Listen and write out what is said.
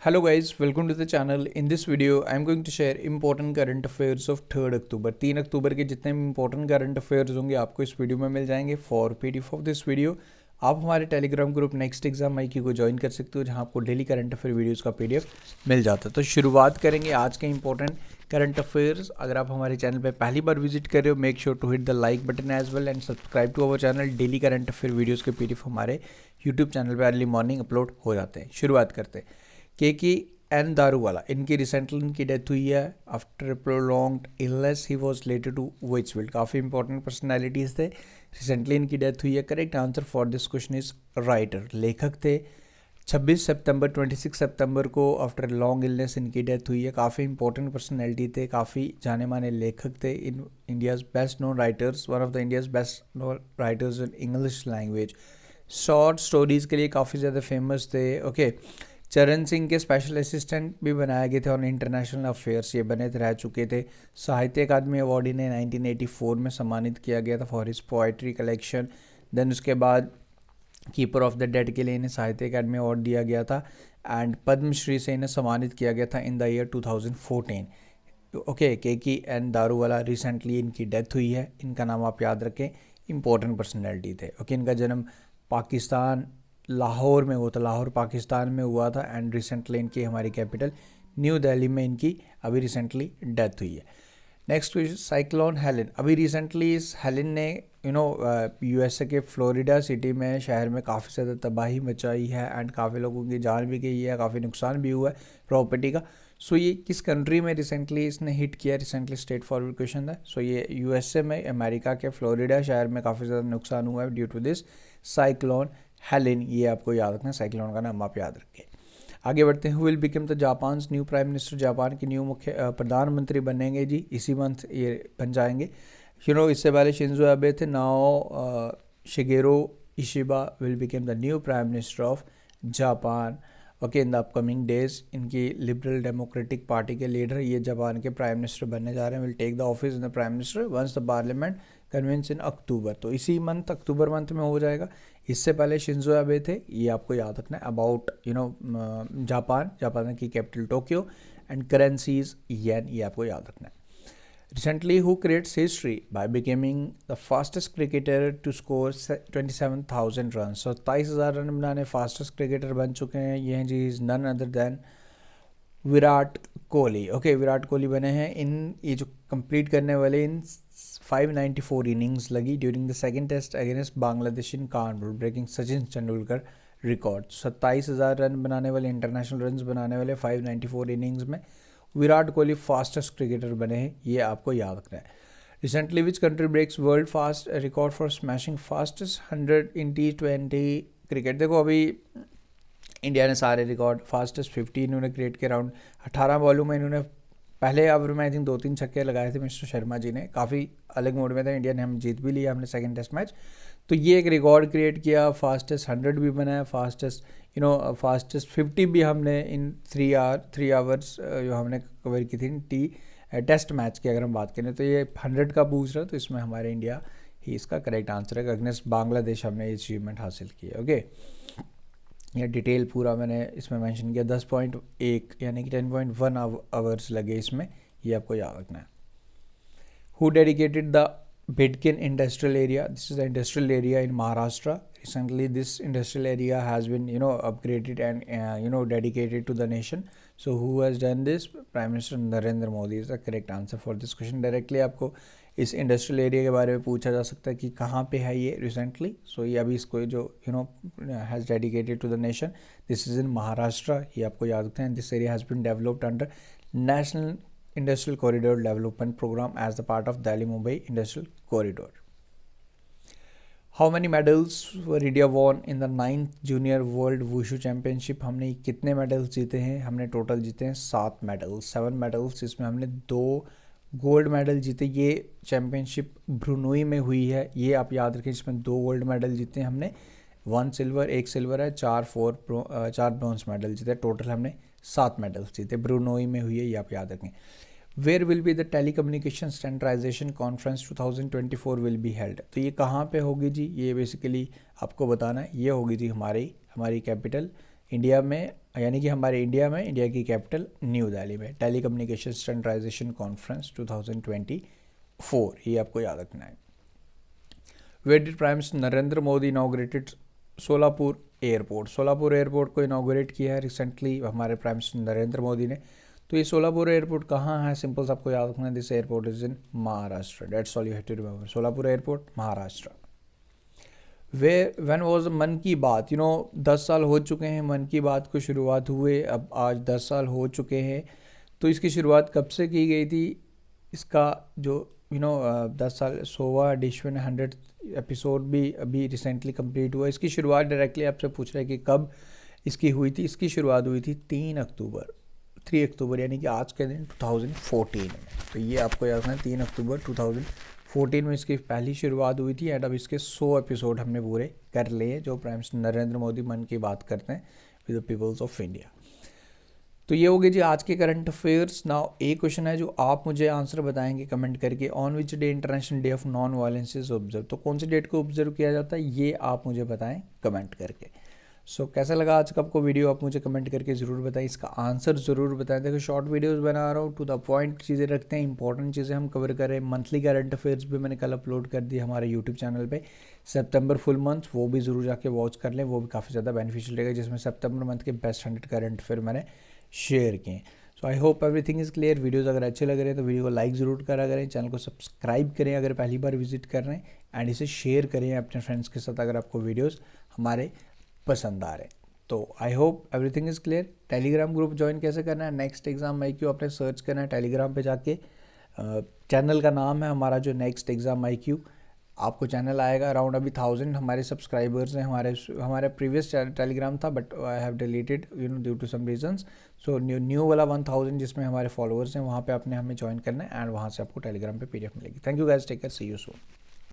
Hello guys, welcome to the channel. In this video, I am going to share important current affairs of 3rd अक्टूबर। 3 अक्टूबर के जितने भी important current affairs होंगे आपको इस video में मिल जाएंगे। For PDF of this video आप हमारे Telegram group next exam IQ को ज्वाइन कर सकते हो, जहां आपको डेली करंट अफेयर वीडियोस का PDF मिल जाता है। तो शुरुआत करेंगे आज के इंपॉर्टेंट करंट अफेयर्स। अगर आप हमारे चैनल पर पहली बार विजिट कर रहे हो, make sure to hit the like button as well and subscribe to our channel. Daily current affair videos के PDF हमारे यूट्यूब चैनल पर अर्ली मॉर्निंग अपलोड हो जाते हैं। शुरुआत करते हैं KK दारूवाला, इनकी रिसेंटली इनकी डेथ हुई है after prolonged illness. He was related to which field, काफ़ी इंपॉर्टेंट पर्सनैलिटीज़ थे। रिसेंटली इनकी डेथ हुई है। Correct answer for this question is writer, लेखक थे। 26 सितंबर को आफ्टर लॉन्ग इलनेस इनकी डेथ हुई है। काफ़ी इंपॉर्टेंट पर्सनैलिटी थे, काफ़ी जाने माने लेखक थे। इन India's best known writers, one of the India's best known writers in English language. Short stories के लिए काफ़ी ज़्यादा फेमस थे। ओके, चरण सिंह के स्पेशल असिस्टेंट भी बनाए गए थे और इंटरनेशनल अफेयर्स ये बने रह चुके थे। साहित्य अकादमी अवार्ड इन्हें 1984 में सम्मानित किया गया था for his poetry collection. Then उसके बाद कीपर ऑफ द डेड के लिए इन्हें साहित्य अकादमी अवार्ड दिया गया था एंड पद्मश्री से इन्हें सम्मानित किया गया था in the year 2014। Okay, KK Daruwalla, recently इनकी डेथ हुई है। इनका नाम आप याद रखें, इंपॉर्टेंट पर्सनैलिटी थे। ओके, इनका जन्म पाकिस्तान लाहौर में हुआ था, लाहौर पाकिस्तान में हुआ था एंड रिसेंटली इनकी हमारी कैपिटल न्यू दिल्ली में इनकी अभी रिसेंटली डेथ हुई है। नेक्स्ट साइक्लोन हेलेन, अभी रिसेंटली इस हेलेन ने USA के फ्लोरिडा सिटी में शहर में काफ़ी ज़्यादा तबाही मचाई है एंड काफ़ी लोगों की जान भी गई है, काफ़ी नुकसान भी हुआ है प्रॉपर्टी का। सो ये किस कंट्री में रिसेंटली इसने हिट किया, रिसेंटली स्ट्रेट फॉरवर्ड क्वेश्चन है। सो ये USA में, अमेरिका के फ्लोरिडा शहर में काफ़ी ज़्यादा नुकसान हुआ है due to this cyclone Helen. ये आपको याद रखना, साइक्लोन का नाम आप याद रखें। आगे बढ़ते हैं। Will become the Japan new prime minister, Japan के न्यू मुख्य प्रधानमंत्री बनेंगे जी, इसी मंथ ये बन जाएंगे। इससे पहले शिंजो एबे थे। Now Shigeru Ishiba will become the new prime minister of Japan. Okay, in the upcoming days इनकी लिबरल डेमोक्रेटिक पार्टी के लीडर ये जापान के प्राइम मिनिस्टर बनने जा रहे हैं। Will take the office in the prime minister once the parliament convenes in October. तो इसी मंथ अक्टूबर मंथ में हो जाएगा। इससे पहले शिंजो एबे थे, ये आपको याद रखना है। अबाउट जापान की capital Tokyo and currencies yen, ये आपको याद रखना है। Recently who creates history by becoming the fastest cricketer to score 27,000 run. 27,000 run बनाने फास्टेस्ट क्रिकेटर बन चुके हैं ये हैं जी, is none other than Virat Kohli. Okay, Virat Kohli बने हैं। ये जो कंप्लीट करने वाले इन 594 इनिंग्स लगी during the second test against Bangladesh in Kanpur, breaking Sachin Tendulkar record. 27,000 run बनाने वाले, इंटरनेशनल रन बनाने वाले 594 इनिंग्स में विराट कोहली फास्टेस्ट क्रिकेटर बने हैं, ये आपको याद रखना है। Recently which country breaks world fast record for smashing fastest 100 in T20 cricket. देखो अभी इंडिया ने सारे रिकॉर्ड, फास्टेस्ट 50 इन्होंने क्रिएट किया। अराउंड 18 बॉलों में इन्होंने पहले ओवर में आई थिंक 2-3 छक्के लगाए थे मिस्टर शर्मा जी ने, काफ़ी अलग मोड में थे। इंडिया ने हम जीत भी लिया हमने सेकंड टेस्ट मैच। तो ये एक रिकॉर्ड क्रिएट किया। फास्टेस्ट 100 भी बनाया, फास्टेस्ट 50 भी हमने इन 3 आवर्स जो हमने कवर की थी टेस्ट मैच की। अगर हम बात करें तो ये 100 का पूछ रहा है, तो इसमें हमारे इंडिया ही इसका करेक्ट आंसर है। अगेंस्ट बांग्लादेश हमने ये अचीवमेंट हासिल की है। ओके, ये डिटेल पूरा मैंने इसमें मेंशन किया। 10.1 यानी कि 10.1 आवर्स लगे इसमें, ये आपको याद रखना है। Who dedicated the Bidkin industrial area, this is the industrial area in Maharashtra. Recently this industrial area has been upgraded and dedicated to the nation. So who has done this? Prime Minister Narendra Modi is the correct answer for this question. Directly आपको इस industrial area के बारे में पूछा जा सकता है कि कहाँ पे है ये रिसेंटली। सो ये अभी इसको जो has dedicated to the nation, this is in Maharashtra, ये आपको याद रखते हैं। This area has been developed under national industrial corridor development programme as the part of Delhi Mumbai industrial corridor. How many medals were India won in the 9th junior world wushu championship. हमने कितने medals जीते हैं? हमने total जीते हैं 7 medals, 7 medals. इसमें हमने 2 gold medal जीते। ये चैम्पियनशिप ब्रुनोई में हुई है, ये आप याद रखें। इसमें 2 गोल्ड मेडल जीते हैं हमने, 1 सिल्वर 1 सिल्वर है, 4 ब्रॉन्ज मेडल जीते। टोटल हमने 7 मेडल्स जीते, ब्रुनोई में हुई है, ये आप याद रखें। Where will be the telecommunication standardization conference 2024 will be held. तो ये कहाँ पे होगी जी? ये बेसिकली आपको बताना है। ये होगी जी हमारी कैपिटल इंडिया में यानी कि हमारे इंडिया में, इंडिया की कैपिटल न्यू दिल्ली में, टेली कम्युनिकेशन स्टैंडर्डाइजेशन कॉन्फ्रेंस 2024, ये आपको याद रखना है। Where did prime minister Narendra Modi inaugurated Solapur airport? Solapur airport को इनॉग्रेट किया है रिसेंटली हमारे प्राइम मिनिस्टर नरेंद्र मोदी ने। तो ये सोलापुर एयरपोर्ट कहाँ है? सिंपल से आपको याद रखना है, this airport is in Maharashtra, that's all you have to remember. Solapur airport, Maharashtra. When was Mann Ki बात? 10 साल हो चुके हैं मन की बात को शुरुआत हुए, अब आज 10 साल हो चुके हैं। तो इसकी शुरुआत कब से की गई थी? इसका जो 10 साल 100वां एडिशन, 100th एपिसोड भी अभी रिसेंटली कंप्लीट हुआ। इसकी शुरुआत डायरेक्टली आपसे पूछ रहा है कि कब इसकी हुई थी। इसकी शुरुआत हुई थी 3 अक्टूबर यानी कि आज के दिन 2014 में। तो ये आपको याद रखना है, 3 अक्टूबर 2014 में इसकी पहली शुरुआत हुई थी। एंड अब इसके 100 एपिसोड हमने पूरे कर लिए, जो प्राइम मिनिस्टर नरेंद्र मोदी मन की बात करते हैं with the peoples of India. तो ये हो गई जी आज के करंट अफेयर्स। नाउ एक क्वेश्चन है जो आप मुझे आंसर बताएंगे कमेंट करके, on which day international day of non violence is observe? तो कौन सी डेट को ऑब्जर्व किया जाता है, ये आप मुझे बताएं कमेंट करके। सो कैसा लगा आज का आपको वीडियो, आप मुझे कमेंट करके ज़रूर बताएं, इसका आंसर ज़रूर बताएं। देखो शॉर्ट वीडियोस बना रहा हूँ, टू द पॉइंट चीज़ें रखते हैं, इंपॉर्टेंट चीज़ें हम कवर करें। मंथली करंट अफेयर्स भी मैंने कल अपलोड कर दी हमारे यूट्यूब चैनल पे, सितंबर फुल मंथ, वो भी ज़रूर जाके वॉच कर लें, वो भी काफ़ी ज़्यादा बेनिफिशियल रहेगा, जिसमें सितंबर मंथ के बेस्ट 100 करंट अफेयर मैंने शेयर किए। So I hope everything is clear. Videos अगर अच्छे लग रहे हैं तो वीडियो को लाइक ज़रूर करा करें, चैनल को सब्सक्राइब करें अगर पहली बार विजिट कर रहे हैं, एंड इसे शेयर करें अपने फ्रेंड्स के साथ अगर आपको वीडियोज़ हमारे पसंद आ रहे हैं। तो आई hope everything is clear. Telegram group join कैसे करना है? नेक्स्ट एग्जाम IQ आपने सर्च करना है टेलीग्राम पे जाके, चैनल का नाम है हमारा जो नेक्स्ट एग्जाम IQ, आपको चैनल आएगा। अराउंड अभी 1000 हमारे सब्सक्राइबर्स हैं। हमारे प्रीवियस टेलीग्राम था, but I have deleted due to some reasons. So new वाला 1000 जिसमें हमारे फॉलोअर्स हैं, वहाँ पे आपने हमें ज्वाइन करना है, एंड वहाँ से आपको टेलीग्राम पे PDF मिलेगी। Thank you guys, take care, see you soon.